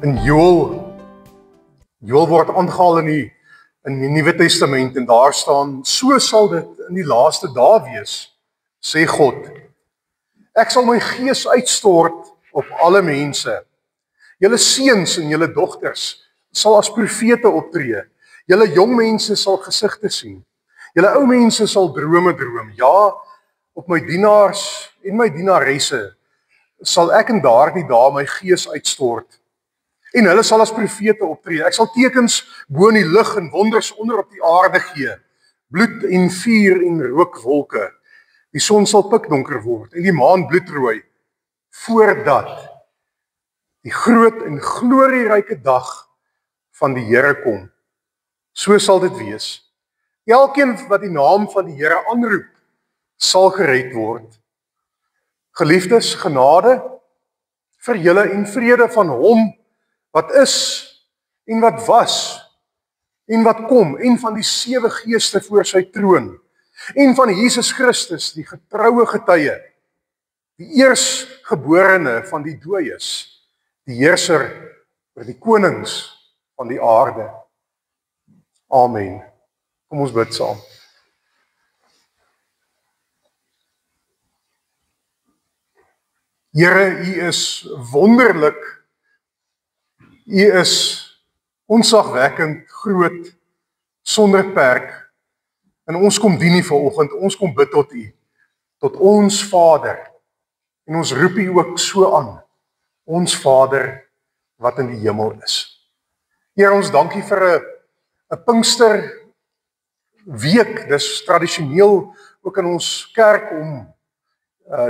En Joël word aangehaal in die Nuwe Testament en daar staan, so sal dit in die laaste dae wees, sê God. Ek sal my gees uitstort op alle mense. Julle seuns en julle dogters sal as profete optree. Julle jong mense sal gesigte sien. Julle ou mense sal drome droom. Ja, op my dienaars en my dienaresse sal ek in daardie dae my gees uitstort. En hulle sal as profete optree. Ek sal tekens bo in die lug en wonders onder op die aarde gee. Bloed en vuur en rookwolke. Die son sal pikdonker word en die maan bloedrooi, voordat die groot en glorieryke dag van die Here kom. So sal dit wees. Elkeen wat die naam van die Here aanroep, sal gered word. Geliefdes, genade vir julle en vrede van hom wat is en wat was en wat kom, en van die 7 geeste voor sy troon, en van Jesus Christus, die getroue getuie, die eersgeborene van die dooies, die heerser oor die konings van die aarde. Amen. Kom ons bid saam. Here, U is wonderlik. U is ontzagwekkend groot, sonder perk. En ons kom dien U vanoggend, ons kom bid tot U, tot ons Vader. En ons roep U ook so aan, ons Vader wat in die hemel is. Here, ons dank U vir 'n Pinkster week. Dis tradisioneel ook in ons kerk om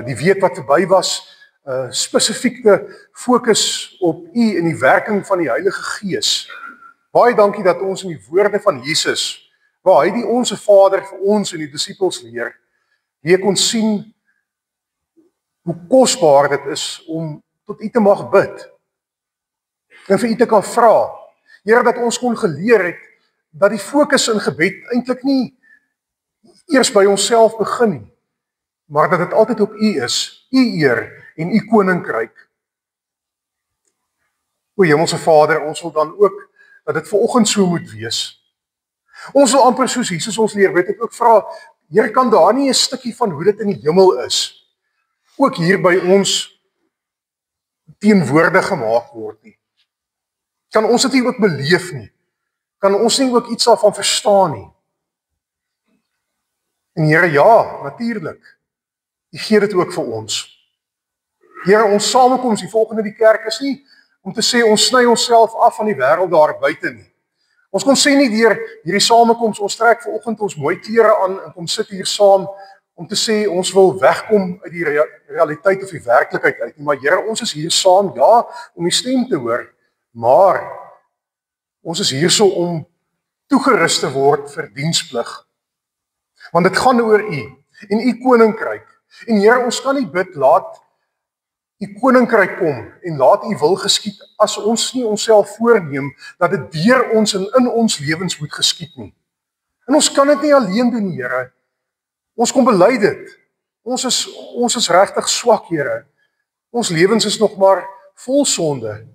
die week wat verby was, spesifiek te fokus op U en die werking van die Heilige Gees. Baie dankie dat ons in die woorde van Jesus, waar hy die Onse Vader vir ons en die disippels leer, weer kon sien hoe kosbaar dit is om tot U te mag bid en vir U te kan vra. Here, dat ons kon geleer het dat die fokus in gebed eintlik nie eers by onsself begin nie, maar dat dit altyd op U is, U eer en U koninkryk. O Hemelse Vader, ons wil dan ook dat dit vanoggend so moet wees. Ons wil amper soos Jesus ons leer, weet ek ook vra, Here, kan daar nie 'n stukkie van hoe dit in die hemel is, ook hier by ons teenwoordig gemaak word nie? Kan ons dit nie ook beleef nie? Kan ons nie ook iets daarvan verstaan nie? En Here, ja, natuurlik. U gee dit ook vir ons. Here, ons samekoms die volgende die kerk is nie om te sê ons sny onsself af van die wêreld daar buite nie. Ons kon sê nie deur hierdie samekoms, ons trek vanoggend ons mooi klere aan en kom sit hier saam om te sê ons wil wegkom uit die realiteit of die werklikheid uit nie. Maar Here, ons is hier saam, ja, om U stem te hoor, maar ons is hierso om toegerus te word vir diensplig. Want dit gaan oor U en U koninkryk. En Here, ons kan nie bid, laat U koninkryk kom en laat U wil geskied, as ons nie onsself voorneem dat dit deur ons en in ons lewens moet geskied nie. En ons kan dit nie alleen doen, Here. Ons kom bely dit. Ons is regtig swak, Here. Ons lewens is nog maar vol sonde.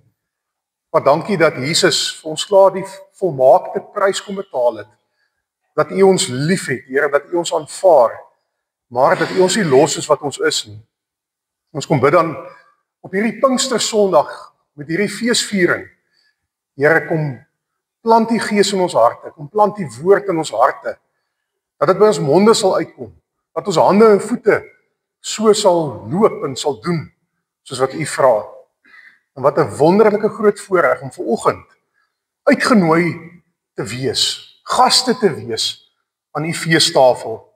Maar dankie dat Jesus vir ons klaar die volmaakte prys kom betaal het. Dat U ons liefhet, Here, dat U ons aanvaar, maar dat U ons nie los is wat ons is nie. Ons kom bid dan op hierdie Pinkster Sondag met hierdie feesviering. Here, kom plant die Gees in ons harte, kom plant die woord in ons harte, dat dit by ons monde sal uitkom, dat ons hande en voete so sal loop en sal doen, soos wat U vra. En wat 'n wonderlike groot voorreg om vanoggend uitgenooi te wees, gaste te wees aan U feestafel.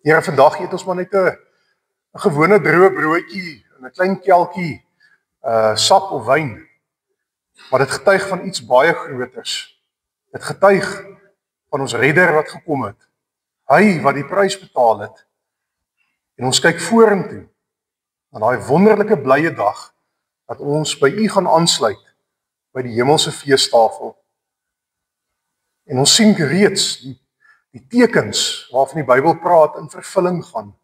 Here, vandag eet ons maar net 'n gewone droë broodjie en 'n klein kelkie sap of wyn. Maar dit getuig van iets baie groters. Dit getuig van ons redder wat gekom het. Hy wat die prys betaal het. En ons kyk vorentoe aan daai wonderlike blye dag dat ons by U gaan aansluit by die hemelse feestafel. En ons sien reeds die tekens waarvan die Bybel praat in vervulling gaan.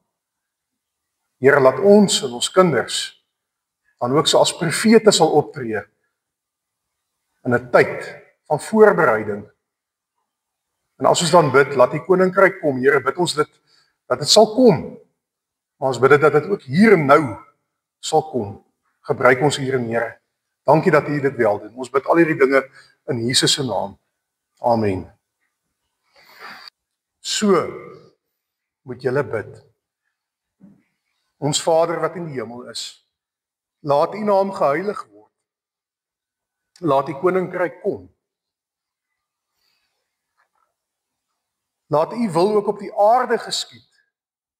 Here, laat ons en ons kinders dan ook so as profete sal optree in 'n tyd van voorbereiding. En as ons dan bid, laat die koninkryk kom, Here, bid ons dit, dat dit sal kom. Maar ons bid dit dat dit ook hier en nou sal kom. Gebruik ons hier en Here. Dankie dat U dit wel doen. Ons bid al hierdie dinge in Jesus se naam. Amen. So moet julle bid. Ons Vader wat in die hemel is, laat U naam geheilig word. Laat U koninkryk kom. Laat U wil ook op die aarde geskied,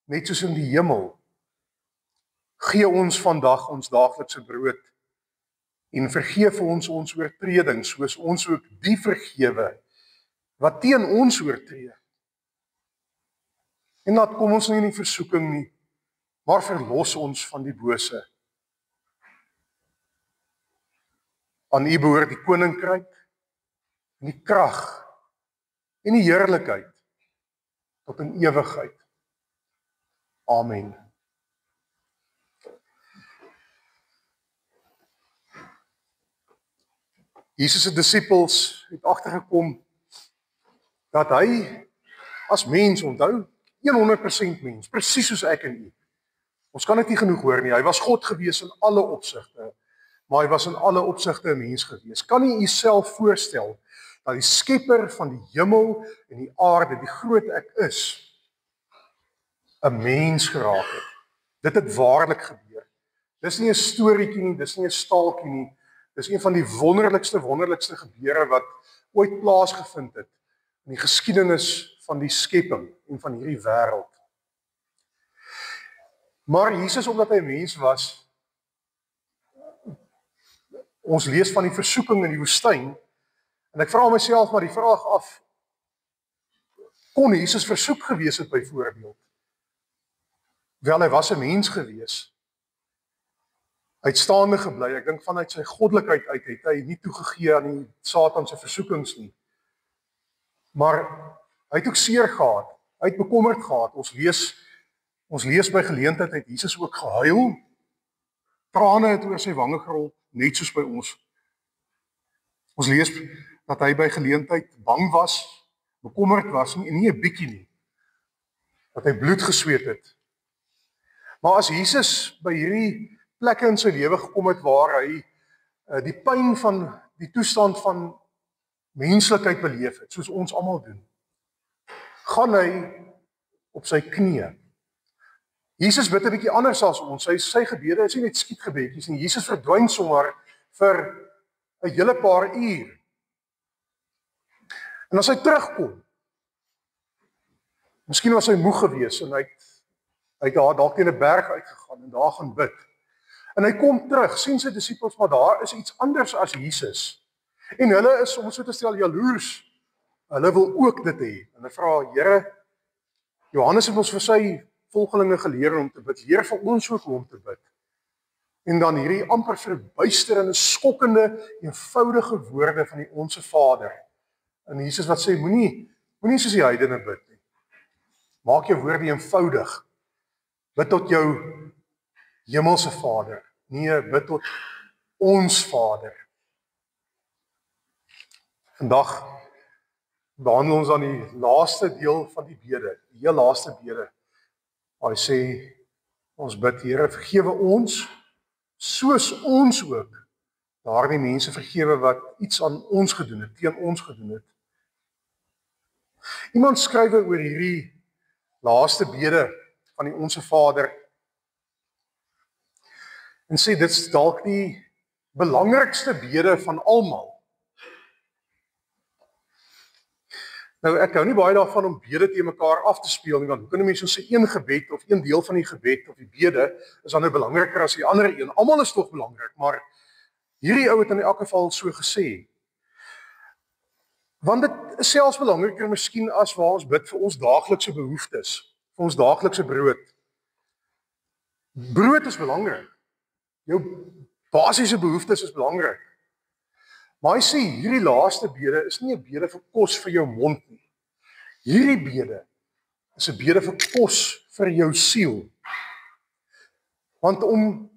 net soos in die hemel. Gee ons vandag ons daaglikse brood en vergeef vir ons oortredings, soos ons ook die vergewe wat teen ons oortree. En laat kom ons nie in die versoeking nie, maar verlos ons van die bose. Aan U behoort die koninkryk, en die krag en die heerlikheid tot in ewigheid. Amen. Jesus se disippels het agtergekom dat hy as mens, onthou, 100% mens, presies soos ek en u. Ons kan dit nie genoeg hoor nie. Hy was God gewees in alle opsigte, maar hy was in alle opsigte 'n mens gewees. Kan u jouself voorstel dat die skepper van die hemel en die aarde, die groot ek is, 'n mens geraak het? Dit het waarlik gebeur. Dis nie 'n storieetjie nie, dis nie 'n staaltjie nie. Dis een van die wonderlikste gebeure wat ooit plaasgevind het in die geskiedenis van die skepping en van hierdie wêreld. Maar Jesus, omdat hy mens was, ons lees van die versoeking in die woestyn, en ek vra myself maar die vraag af, kon Jesus versoek gewees het byvoorbeeld? Wel, hy was 'n mens gewees, uitstaande gebly. Ek dink vanuit sy goddelikheid uit het hy nie toegegee aan die Satan se versoekings nie. Maar hy het ook seer gehad, hy het bekommerd gehad. Ons lees by geleentheid het Jesus ook gehuil. Trane het oor sy wange gerol, net soos by ons. Ons lees dat hy by geleentheid bang was, bekommerd was nie, en nie 'n bietjie nie. Dat hy bloed gesweet het. Maar as Jesus by hierdie plekke in sy lewe gekom het waar hy die pyn van die toestand van menslikheid beleef het, soos ons almal doen, gaan hy op sy knieë. Jesus bid 'n bietjie anders as ons. Sy gebede is nie net skietgebedjies nie. Jesus verdwyn sommer vir 'n hele paar uur. En as hy terugkom, miskien was hy moeg geweest en hy het daar dalk teen 'n berg uitgegaan en daar gaan bid. En hy kom terug, sien sy disippels, maar daar is iets anders as Jesus. En hulle is, om so te stel, jaloers. Hulle wil ook dit hê. En hulle vra, Here, Johannes het ons vir sy volgelinge geleer om te bid. Leer vir ons ook om te bid. En dan hierdie amper verbuisterende, skokkende, eenvoudige woorde van die Onse Vader. En Jesus wat sê, moenie soos die heidene bid nie. Maak jou woorde eenvoudig. Bid tot jou hemelse Vader. Nee, bid tot ons Vader. Vandag behandel ons aan die laaste deel van die bede, die heel laaste bede. Hy sê, ons bid, Here, vergewe ons, soos ons ook daardie mense vergewe wat iets aan ons gedoen het, teen ons gedoen het. Iemand skryf oor hierdie laaste bede van die Onse Vader en sê, dit is dalk die belangrikste bede van almal. Nou, ek hou nie baie daarvan om bede te mekaar af te speel nie, want hoe kan 'n mens sê een gebed of een deel van die gebed of die bede is dan nou belangriker as die ander een? Almal is tog belangrik, maar hierdie ou het in elk geval so gesê. Want dit is selfs belangriker miskien as waar ons bid vir ons daaglikse behoeftes, vir ons daaglikse brood. Brood is belangrik. Jou basiese behoeftes is belangrik. Maar hy sê, hierdie laaste bede is nie 'n bede vir kos vir jou mond nie. Hierdie bede is 'n bede vir kos vir jou siel. Want om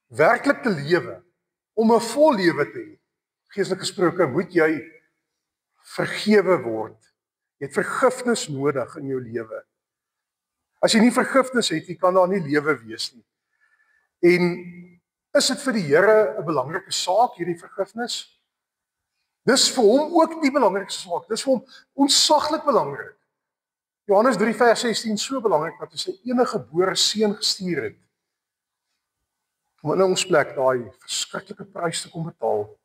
werklik te lewe, om 'n vol lewe te hê, geestelik gesproke, moet jy vergewe word. Jy het vergifnis nodig in jou lewe. As jy nie vergifnis het, jy kan daar nie lewe wees nie. En is dit vir die Here 'n belangrike saak, hierdie vergifnis? Dis vir hom ook die belangrikste saak. Dis vir hom ontsaglik belangrik. Johannes 3 vers 16 so belangrik dat hy sy enige gebore seun gestuur het om in ons plek daai verskriklike prys te kom betaal.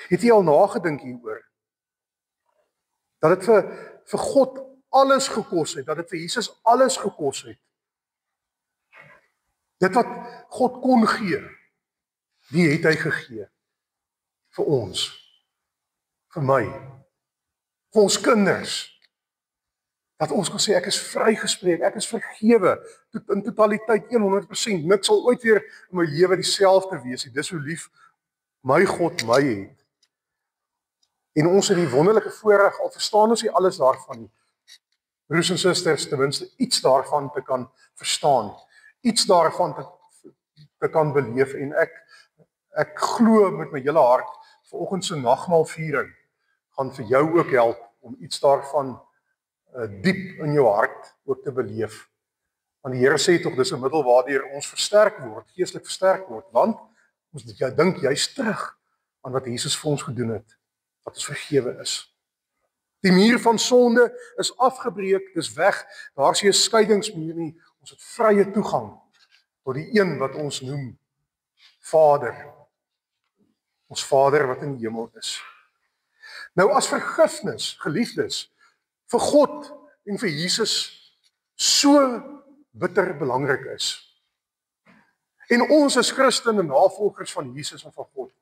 Het jy al nagedink hieroor? Dat dit vir God alles gekos het, dat dit vir Jesus alles gekos het. Dit wat God kon gee, die het hy gegee. Vir ons, vir my, vir ons kinders. Dat ons kan sê, ek is vrygespreek, ek is vergewe, in totaliteit 100%, niks sal ooit weer in my lewe dieselfde wees, dis hoe lief my God my het. En ons het die wonderlike voorreg, al verstaan ons nie alles daarvan nie, broers en susters, ten minste iets daarvan te kan verstaan, iets daarvan te kan beleef, en ek glo met my hele hart, vanoggend se nagmaalviering, gaan vir jou ook help, om iets daarvan diep in jou hart ook te beleef. Want die Here sê tog, dis 'n middel waardeur ons versterk word, geestelik versterk word, want ons dink juist terug aan wat Jesus vir ons gedoen het, dat ons vergewe is. Die muur van sonde is afgebreek, dis weg, daar is nie 'n skeidingsmuur nie, ons het vrye toegang tot die een wat ons noem Vader, ons Vader wat in die hemel is. Nou as vergifnis, geliefdes, vir God en vir Jesus so bitter belangrik is. En ons as Christene navolgers van Jesus en van God,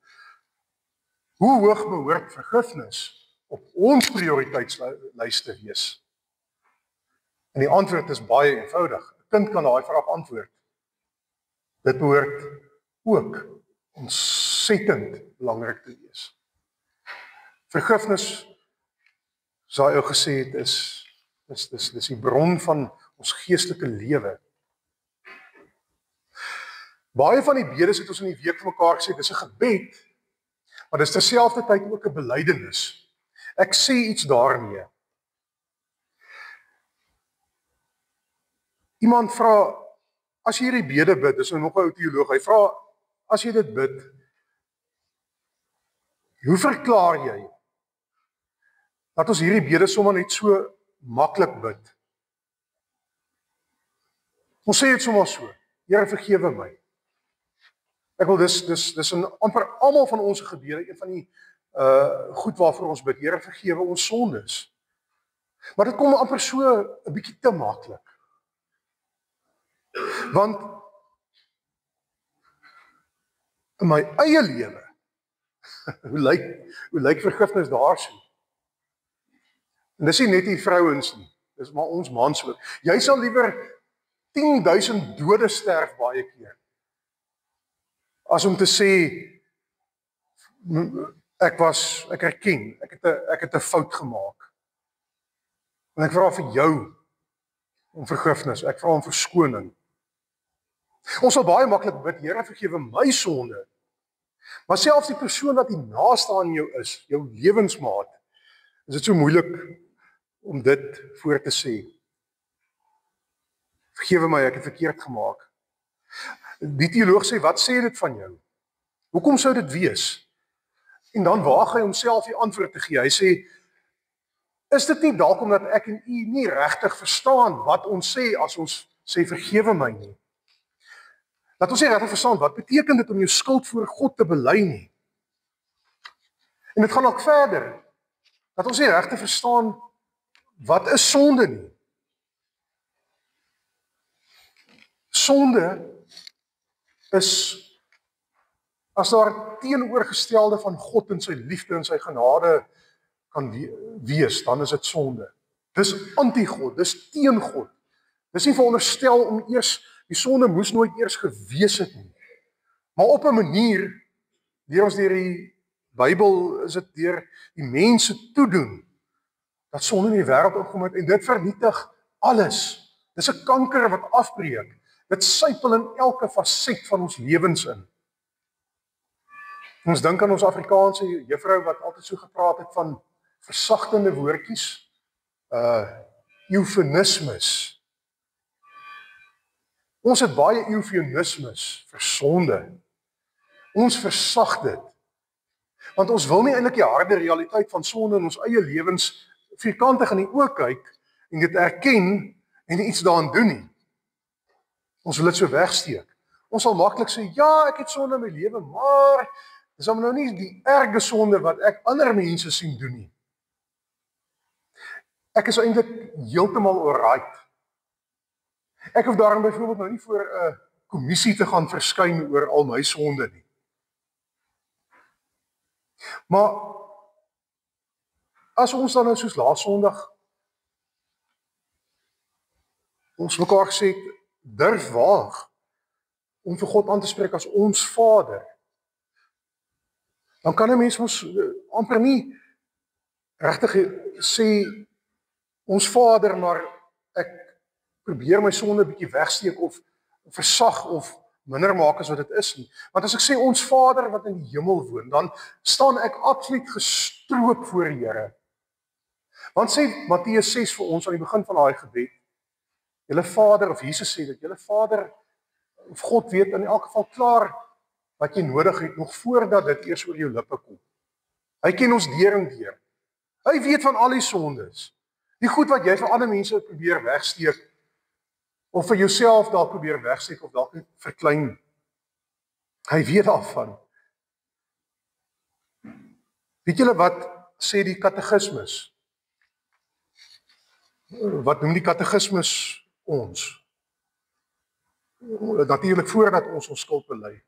hoe hoog behoort vergifnis op ons prioriteitslys te wees? En die antwoord is baie eenvoudig. 'n Kind kan daai vraag antwoord. Dit behoort ook ontsettend belangrik te wees. Vergifnis, soos hy ook gesê het, dis die bron van ons geestelike lewe. Baie van die bedes het ons in die week vir mekaar gesê, dis 'n gebed, maar dis terselfdertyd ook 'n belydenis. Ek sê iets daarmee. Iemand vra, as jy hierdie bede bid, dis nou nog 'n ou teoloog, hy vra, as jy dit bid, hoe verklaar jy dat ons hierdie bede sommer net so maklik bid? Ons sê dit sommer so, Here vergewe my. Ek wil dis in amper almal van ons gebede, een van die goed waarvoor ons bid, Here vergewe ons sondes. Maar dit kom amper so 'n bietjie te maklik. Want in my eie lewe, hoe lyk vergifnis daarso? En dis nie net die vrouens nie, dis maar ons mans ook. Jy sal liewer 10.000 dode sterf baie keer, as om te sê, ek erken, ek het 'n fout gemaak. En ek vra vir jou om vergifnis, ek vra om verskoning. Ons sal baie maklik bid, Here vergewe my sonde. Maar selfs die persoon wat die naaste aan jou is, jou lewensmaat, is dit so moeilik om dit voor te sê. Vergewe my, ek het verkeerd gemaak. Die teoloog sê, wat sê dit van jou? Hoekom sou dit wees? En dan waag hy homself die antwoord te gee. Hy sê, is dit nie dalk omdat ek en u nie regtig verstaan wat ons sê as ons sê vergewe my nie? Dat ons nie regtig verstaan, wat beteken dit om jou skuld voor God te bely nie? En dit gaan ook verder, dat ons nie regtig verstaan, wat is sonde nie? Sonde is, as daar teenoorgestelde van God en sy liefde en sy genade kan wees, dan is dit sonde. Dis anti-God, dis teen God. Dis nie veronderstel om eers, die sonde moes nooit eers gewees het nie. Maar op 'n manier, deur ons deur die Bybel, is dit deur die mense toedoen, dat sonde in die wêreld opgekom het, en dit vernietig alles. Dis 'n kanker wat afbreek. Dit sypel in elke faset van ons lewens in. Ons dink aan ons Afrikaanse juffrou wat altyd so gepraat het van versagtende woordjies, eufemismes. Ons het baie eufemismes vir sonde. Ons versag dit. Want ons wil nie eintlik die harde realiteit van sonde in ons eie lewens vierkantig in die oë kyk en dit erken en iets daaraan doen nie. Ons wil dit so wegsteek. Ons sal maklik sê, ja, ek het sonde in my lewe, maar dis nou nie die erge sonde wat ek ander mense sien doen nie. Ek is eintlik heeltemal alright. Ek hoef daarom byvoorbeeld nou nie voor 'n kommissie te gaan verskyn oor al my sonde nie. Maar as ons dan nou soos laas Sondag ons mekaar gesê durf waag om vir God aan te spreek as ons Vader, dan kan 'n mens ons amper nie regtig sê ons Vader, maar ek probeer my sonde bietjie wegsteek of versag of minder maak as wat dit is nie. Want as ek sê ons Vader wat in die hemel woon, dan staan ek absoluut gestroop voor die Here. Want sê Matteus 6 vir ons aan die begin van daai gebed, julle Vader, of Jesus sê dat julle Vader of God weet in elk geval klaar wat jy nodig het nog voordat dit eers oor jou lippe kom. Hy ken ons deur en deur. Hy weet van al die sondes. Die goed wat jy vir ander mense probeer wegsteek of vir jouself dalk probeer wegsteek of dalk verklein. Hy weet daarvan. Weet julle wat sê die katekismes? Wat noem die katekismes ons? Natuurlik voordat ons skuld bely.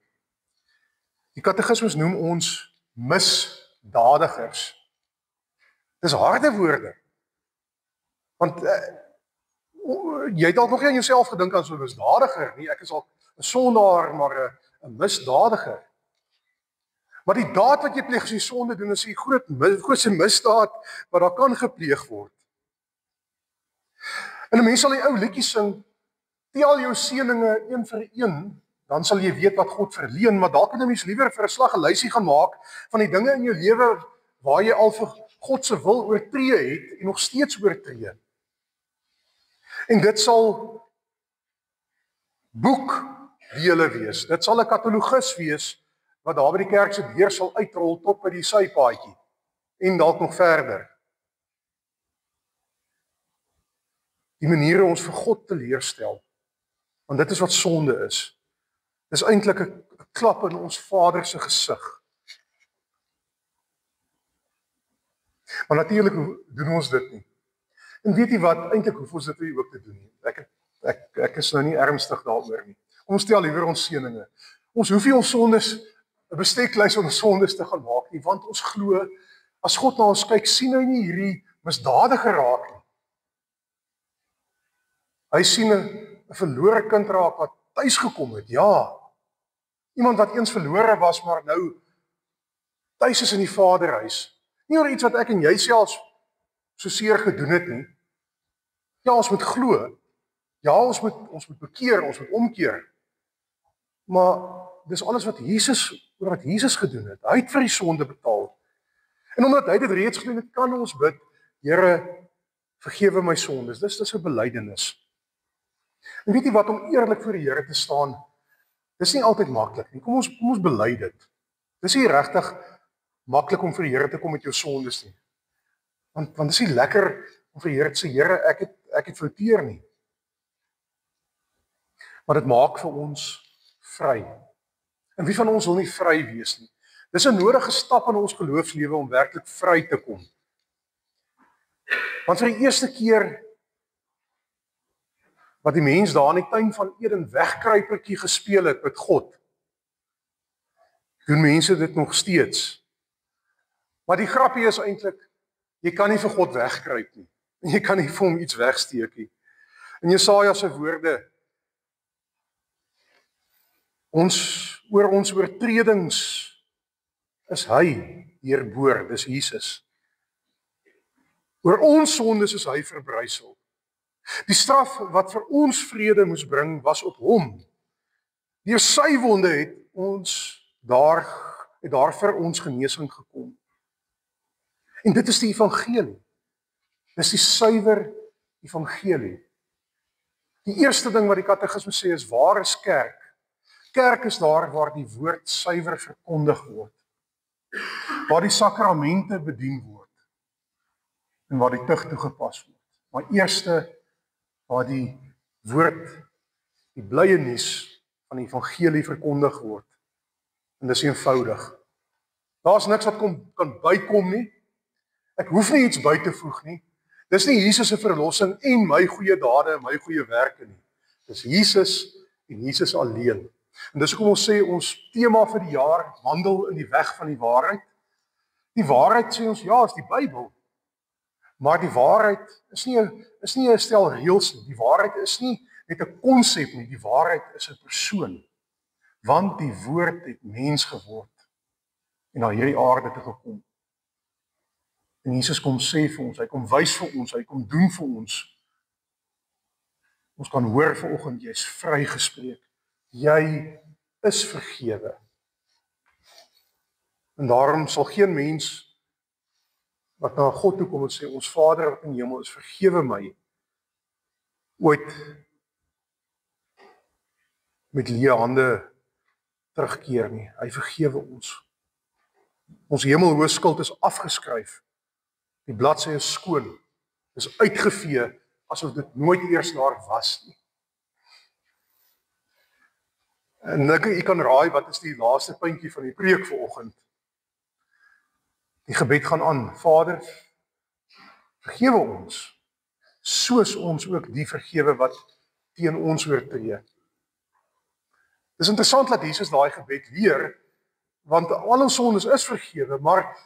Die katekismes noem ons misdadigers. Dis harde woorde. Want jy het dalk nog nie aan jouself gedink as 'n misdadiger nie. Ek is al 'n sondaar, maar 'n misdadiger. Maar die daad wat jy pleeg as jy sonde doen, is die grootste misdaad wat daar kan gepleeg word. En 'n mens sal die ou liedjie sing, tel jou seëninge een vir een, dan sal jy weet wat God verleen, maar dalk kan 'n mens liewer vir 'n slag 'n lysie gaan maak van die dinge in jou lewe waar jy al vir God se wil oortree het en nog steeds oortree. En dit sal boek die hulle wees. Dit sal 'n katalogus wees wat daar by die kerk se deur sal uitrol tot by die sypaadjie en dalk nog verder. Die maniere ons vir God teleurstel, want dit is wat sonde is. Dis eintlik 'n klap in ons Vader se gesig. Maar natuurlik doen ons dit nie. En weet jy wat, eintlik hoef ons dit nie ook te doen nie. Ek is nou nie ernstig daaroor nie. Ons stel liewer ons seëninge. Ons hoef nie ons sondes, 'n besteklys van ons sondes te gaan maak nie, want ons glo, as God na ons kyk, sien hy nie hierdie misdadiger raak nie. Hy sien 'n verlore kind raak wat tuis gekom het, ja. Iemand wat eens verlore was, maar nou tuis is in die Vaderhuis. Nie oor iets wat ek en jy selfs so seer gedoen het nie. Ja, ons moet glo. Ja, ons moet bekeer, ons moet omkeer. Maar dis alles wat Jesus gedoen het. Hy het vir die sonde betaal. En omdat hy dit reeds gedoen het, kan ons bid, Here, vergewe my sondes. Dis 'n belydenis. En weet jy wat, om eerlik voor die Here te staan, dis nie altyd maklik nie. Kom ons bely dit. Dis nie regtig maklik om vir die Here te kom met jou sondes nie. Want dis nie lekker om vir die Here te sê, Here, ek het fouteer nie. Maar dit maak vir ons vry. En wie van ons wil nie vry wees nie? Dis 'n nodige stap in ons geloofslewe om werklik vry te kom. Want vir die eerste keer wat die mens daar in die tuin van Eden wegkruipertjie gespeel het met God, doen mense dit nog steeds. Maar die grappie is eintlik, jy kan nie vir God wegkruip nie. En jy kan nie vir hom iets wegsteek nie. In Jesaja se woorde, oor ons oortredings is hy deurboor, dis Jesus. Oor ons sondes is hy verbrysel. Die straf wat vir ons vrede moes bring, was op hom. Deur sy wonde het ons daar het daar vir ons genesing gekom. En dit is die evangelie. Dis die suiwer evangelie. Die eerste ding wat die katekismes sê is, waar is kerk? Kerk is daar waar die woord suiwer verkondig word, waar die sakramente bedien word, en waar die tug toegepas word. Maar eerste, waar die woord, die blye nuus van die evangelie verkondig word. En dis eenvoudig. Daar's niks wat kan bykom nie. Ek hoef nie iets by te voeg nie. Dis nie Jesus se verlossing en my goeie dade en my goeie werke nie. Dis Jesus en Jesus alleen. En dis hoekom ons sê ons tema vir die jaar, wandel in die weg van die waarheid. Die waarheid sê ons, ja, is die Bybel. Maar die waarheid is nie 'n stel reëls nie. Die waarheid is nie net 'n konsep nie. Die waarheid is 'n persoon. Want die woord het mens geword en na hierdie aarde te gekom. En Jesus kom sê vir ons, hy kom wys vir ons, hy kom doen vir ons. Ons kan hoor vanoggend, jy's vrygespreek. Jy is vergewe. En daarom sal geen mens wat na God toe kom en sê, ons Vader wat in die hemel is, vergewe my, ooit met leë hande terugkeer nie. Hy vergewe ons. Ons hemelhoë skuld is afgeskryf. Die bladsy is skoon. Is uitgevee asof dit nooit eers daar was nie. En jy kan raai wat is die laaste puntjie van die preek vanoggend. Die gebed gaan aan. Vader, vergewe ons, soos ons ook die vergewe wat teen ons oortree. Dis interessant dat Jesus daai gebed leer, want al ons sondes is vergewe, maar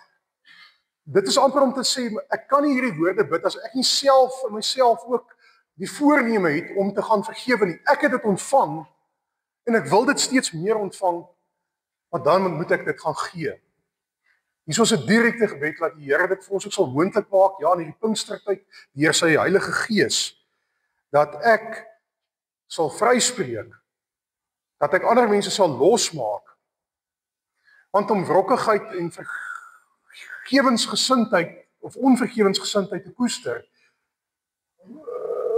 dit is amper om te sê, ek kan nie hierdie woorde bid as ek nie self in myself ook die voorneme het om te gaan vergewe nie. Ek het dit ontvang en ek wil dit steeds meer ontvang, maar dan moet ek dit gaan gee. Hier is 'n direkte gebed dat die Here dit vir ons ook sal moontlik maak, ja, in hierdie Pinkstertyd, deur sy Heilige Gees, dat ek sal vryspreek, dat ek ander mense sal losmaak. Want om wrokkigheid en vergewensgesindheid of onvergewensgesindheid te koester,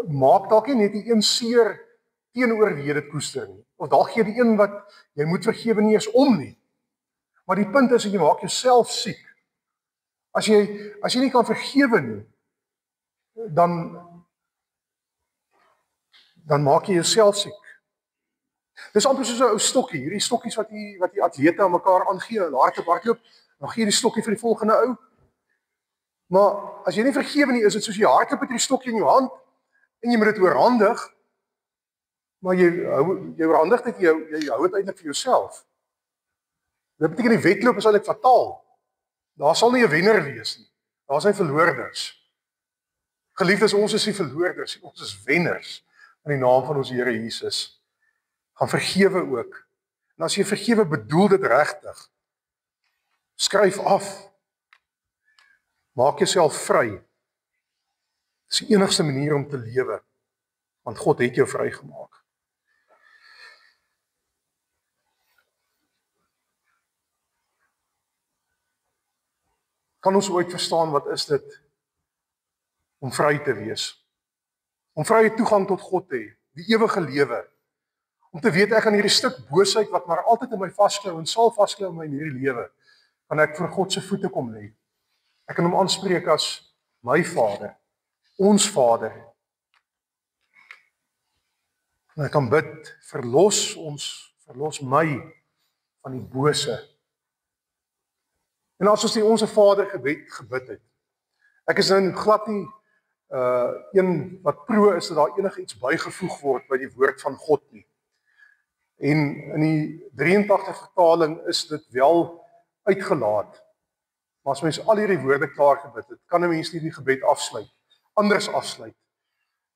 maak dalk nie net die een seer teenoor wie jy dit koester nie. Of dalk gee die een wat jy moet vergewe nie eens om nie. Maar die punt is dat jy maak jouself siek. As jy nie kan vergewe nie, dan maak jy jouself siek. Dis amper soos 'n ou stokkie, hierdie stokkies wat die atlete aan mekaar aangee, hulle hardloop, dan gee jy die stokkie vir die volgende ou. Maar as jy nie vergewe nie, is dit soos jy hardloop met hierdie stokkie in jou hand en jy moet dit oorhandig, maar jy oorhandig dit, jy hou dit eintlik vir jouself. Dit beteken die wedloop is eintlik fataal. Daar sal nie 'n wenner wees nie. Daar is verloorders. Geliefdes, ons is nie verloorders nie, ons is wenners in die naam van ons Here Jesus. Gaan vergewe ook. En as jy vergewe, bedoel dit regtig. Skryf af. Maak jouself vry. Dis die enigste manier om te lewe, want God het jou vrygemaak. Kan ons ooit verstaan wat is dit om vry te wees? Om vrye toegang tot God te hê, die ewige lewe. Om te weet ek aan hierdie stuk boosheid wat maar altyd in my vasklou en sal vasklou in my hierdie lewe, kan ek vir God se voete kom lê. Ek kan hom aanspreek as my Vader, ons Vader. En ek kan bid, verlos my van die bose. En as ons die Onse Vader gebid het, ek is nou glad nie een wat pro is dat daar enigiets bygevoeg word by die woord van God nie. En in die 83 vertaling is dit wel uitgelaat. Maar as mens al hierdie woorde klaar gebid het, kan 'n mens nie die gebed afsluit, anders afsluit,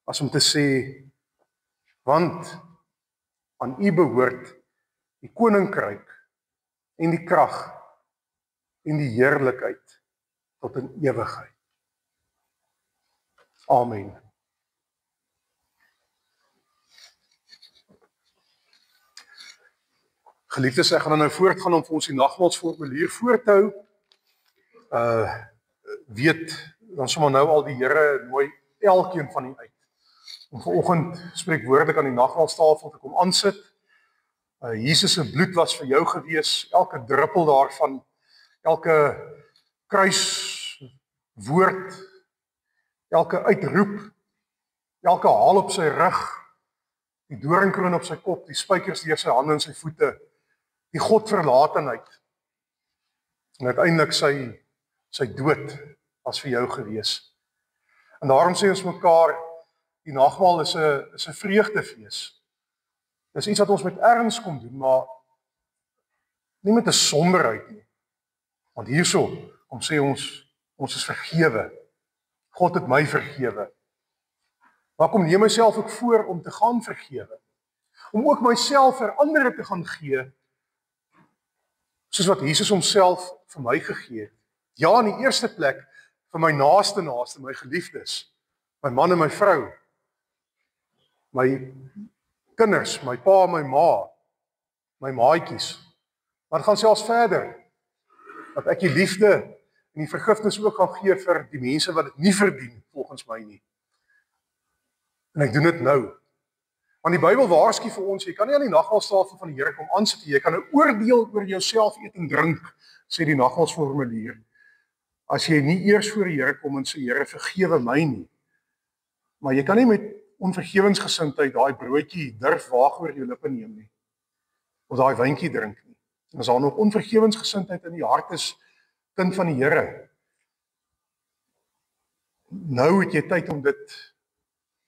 as om te sê, want aan U behoort die koninkryk en die krag en die heerlikheid tot in ewigheid. Amen. Geliefdes, ek gaan nou voortgaan om vir ons die nagmaalsformulier voor te hou. Weet, dan sommer nou al die Here nooi elkeen van u uit. Om vanoggend spreekwoordelik aan die nagmaalstafel te kom aansit. Jesus se bloed was vir jou gewees, elke druppel daarvan, elke kruiswoord, elke uitroep, elke haal op sy rug, die doringkroon op sy kop, die spykers deur sy hande en sy voete, die godverlatenheid, en uiteindelik sy dood was vir jou gewees. En daarom sê ons mekaar, die nagmaal is 'n vreugdefees. Dis iets wat ons met erns kom doen, maar nie met 'n somberheid nie. Want hierso kom sê ons is vergewe. God het my vergewe. Maar kom neem myself ook voor om te gaan vergewe. Om ook myself vir ander te gaan gee, soos wat Jesus homself vir my gegee het. Ja, in die eerste plek vir my naaste, my geliefdes, my man en my vrou, my kinders, my pa, my ma, my maatjies. Maar het gaan selfs verder, dat ek die liefde en die vergifnis ook gaan gee vir die mense wat dit nie verdien, volgens my nie. En ek doen dit nou. Want die Bybel waarsku vir ons, jy kan nie aan die nagmaalstafel van die Here kom aansit nie, jy kan 'n oordeel oor jouself eet en drink, sê die nagmaalsformulier, as jy nie eers voor die Here kom en sê, Here, vergewe my nie. Maar jy kan nie met onvergewensgesindheid daai broodjie durf waag oor jou lippe neem nie, of daai wyntjie drink nie. En as daar nog onvergewensgesindheid in die hart is, kind van die Here, nou het jy tyd om dit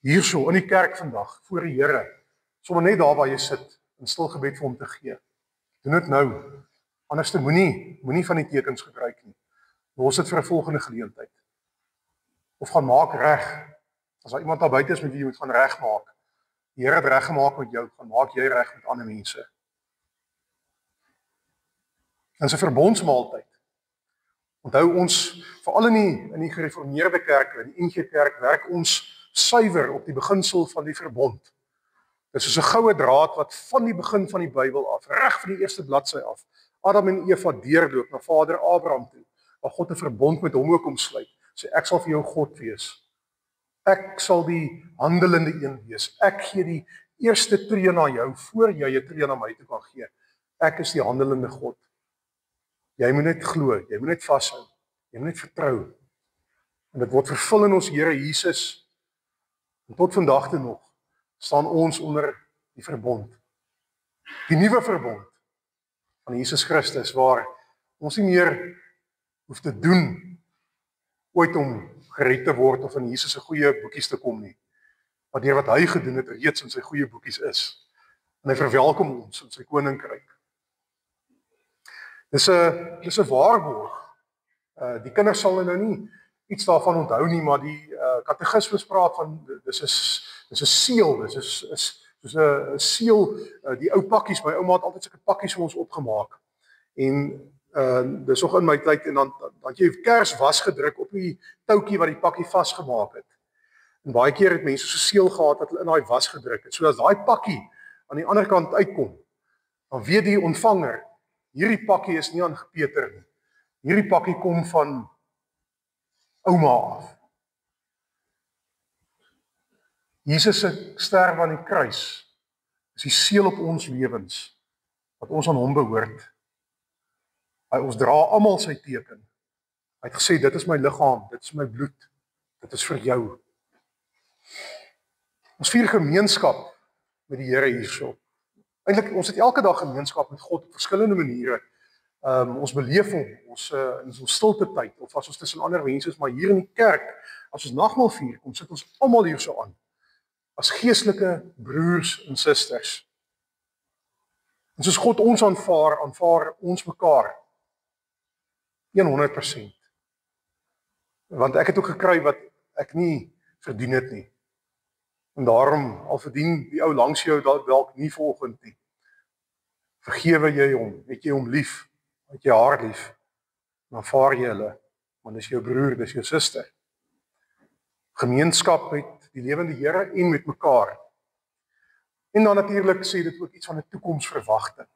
hierso in die kerk vandag, voor die Here, sommer net daar waar jy sit, in stil gebed vir hom te gee. Doen dit nou, anders moenie van die tekens gebruik nie. Los dit vir 'n volgende geleentheid. Of gaan maak reg. As daar iemand daar buite is met wie jy moet gaan regmaak. Die Here het reg gemaak met jou, gaan maak jy reg met ander mense. Dit is 'n verbondsmaaltyd. Onthou ons, veral in die gereformeerde kerke, in die NG Kerk, werk ons suiwer op die beginsel van die verbond. Dit is soos 'n goue draad wat van die begin van die Bybel af, reg van die eerste bladsy af, Adam en Eva deurloop na Vader Abraham toe, waar God 'n verbond met hom ook omsluit. Sê ek sal vir jou God wees. Ek sal die handelende een wees. Ek gee die eerste tree na jou voor jy 'n tree na my toe kan gee. Ek is die handelende God. Jy moet net glo, jy moet net vashou, jy moet net vertrou. En dit word vervul in ons Here Jesus. En tot vandag toe nog staan ons onder die verbond. Die nuwe verbond van Jesus Christus, waar ons nie meer hoef te doen ooit om gered te word of in Jesus se goeie boekies te kom nie. Maar deur wat hy gedoen het reeds in sy goeie boekies is. En hy verwelkom ons in sy koninkryk. Dis 'n waarborg. Die kinders sal nou nie iets daarvan onthou nie, maar die katekismes praat van dis 'n seël, dis soos 'n seël, die ou pakkies, my ouma het altyd sulke pakkies vir ons opgemaak. En dis nog in my tyd, en dan jy kers was gedruk op die toutjie wat die pakkie vasgemaak het. En baie keer het mense so seël gehad dat hulle in daai was gedruk het. So as daai pakkie aan die ander kant uitkom, dan weet die ontvanger, hierdie pakkie is nie aangepeter nie. Hierdie pakkie kom van ouma af. Jesus se sterwe aan die kruis is die seël op ons lewens, wat ons aan hom behoort. Ons dra almal sy teken. Hy het gesê, dit is my liggaam, dit is my bloed, dit is vir jou. Ons vier gemeenskap met die Here hierso. Eintlik, ons het elke dag gemeenskap met God op verskillende maniere. Ons beleef hom, in ons stilte tyd, of as ons tussen ander mense is, maar hier in die kerk, as ons nagmaal vier, kom sit ons almal hierso aan, as geestelike broers en susters. En soos God ons aanvaar ons mekaar, 100%. Want ek het ook gekry wat ek nie verdien het nie. En daarom, al verdien die ou langs jou dalk nie vanoggend nie. Vergewe jy hom, het jy hom lief, het jy haar lief, dan aanvaar jy hulle, want dis jou broer, dis jou suster. Gemeenskap met die lewende Here en met mekaar. En dan natuurlik sê dit ook iets van 'n toekomsverwagting.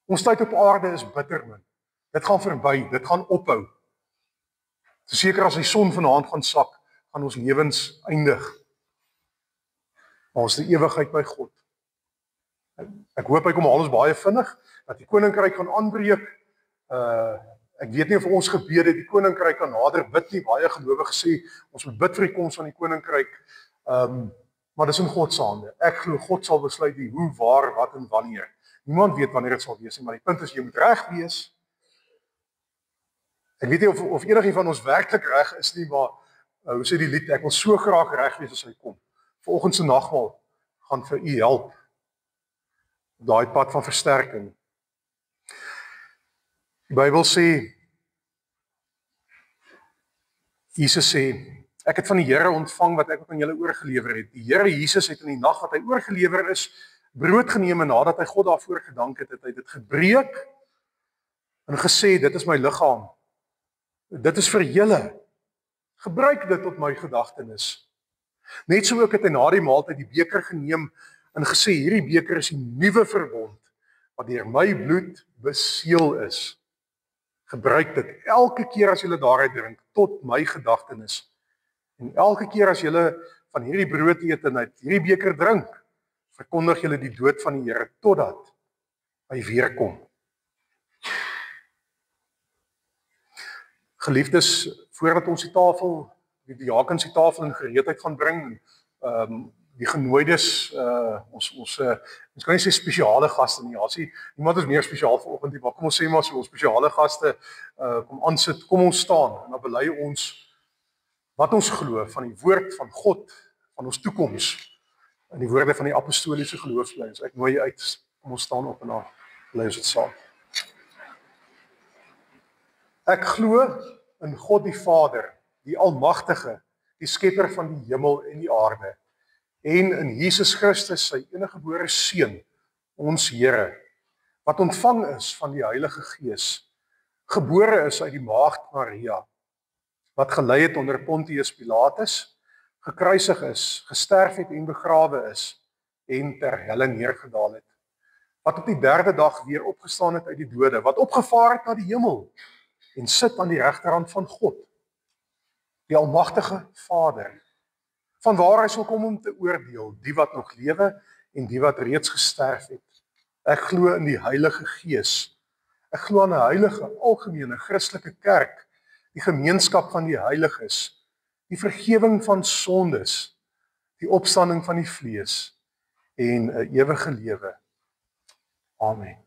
Ons tyd op aarde is bitter, man. Dit gaan verby, dit gaan ophou. Seker as die son vanaand gaan sak, gaan ons lewens eindig. Maar ons is die ewigheid by God. Ek hoop hy kom al ons baie vinnig, dat die koninkryk gaan aanbreek. Ek weet nie of ons gebede die koninkryk kan nader bid nie, baie gelowiges sê, ons moet bid vir die koms van die koninkryk, maar dis in God se hande. Ek glo God sal besluit die hoe, waar, wat en wanneer. Niemand weet wanneer dit sal wees nie, maar die punt is, jy moet reg wees. Ek weet nie of enige van ons werklik reg is nie, maar hoe sê die lied, ek wil so graag reg wees as hy kom. Vanoggend se nagmaal gaan vir u help op daai pad van versterking. Die Bybel sê, Jesus sê, ek het van die Here ontvang wat ek ook aan julle oorgelewer het. Die Here Jesus het in die nag wat hy oorgelewer is, brood geneem en nadat hy God daarvoor gedank het, het hy dit gebreek en gesê, dit is my liggaam. Dit is vir julle. Gebruik dit tot my gedagtenis. Net so ook het hy na die maaltyd die beker geneem en gesê, hierdie beker is die nuwe verbond, wat deur my bloed beseël is. Gebruik dit elke keer as julle daaruit drink, tot my gedagtenis. En elke keer as julle van hierdie brood eet en uit hierdie beker drink, verkondig julle die dood van die Here, totdat hy weer kom. Geliefdes, voordat ons die diakens die tafel in gereedheid gaan bring, die genooides, ons kan nie sê spesiale gaste nie, niemand is meer spesiaal vanoggend nie, maar kom ons sê maar so, ons spesiale gaste, kom aansit, kom ons staan, en dan bely ons, wat ons glo, van die woord van God, van ons toekoms, en die woorde van die apostoliese geloofsleiers. Ek nooi uit, kom ons staan op en dan bely ons dit saam. Ek glo in God die Vader, die Almagtige, die skepper van die hemel en die aarde, en in Jesus Christus, sy eniggebore Seun, ons Here, wat ontvang is van die Heilige Gees, gebore is uit die maagd Maria, wat gelei het onder Pontius Pilatus, gekruisig is, gesterf het en begrawe is, en ter helle neergedaal het, wat op die 3de dag weer opgestaan het uit die dode, wat opgevaar het na die hemel, en sit aan die regterhand van God, die Almagtige Vader, van waar hy sal kom om te oordeel, die wat nog lewe en die wat reeds gesterf het. Ek glo in die Heilige Gees. Ek glo aan 'n heilige, algemene, Christelike kerk, die gemeenskap van die heiliges, die vergewing van sondes, die opstanding van die vlees en 'n ewige lewe. Amen.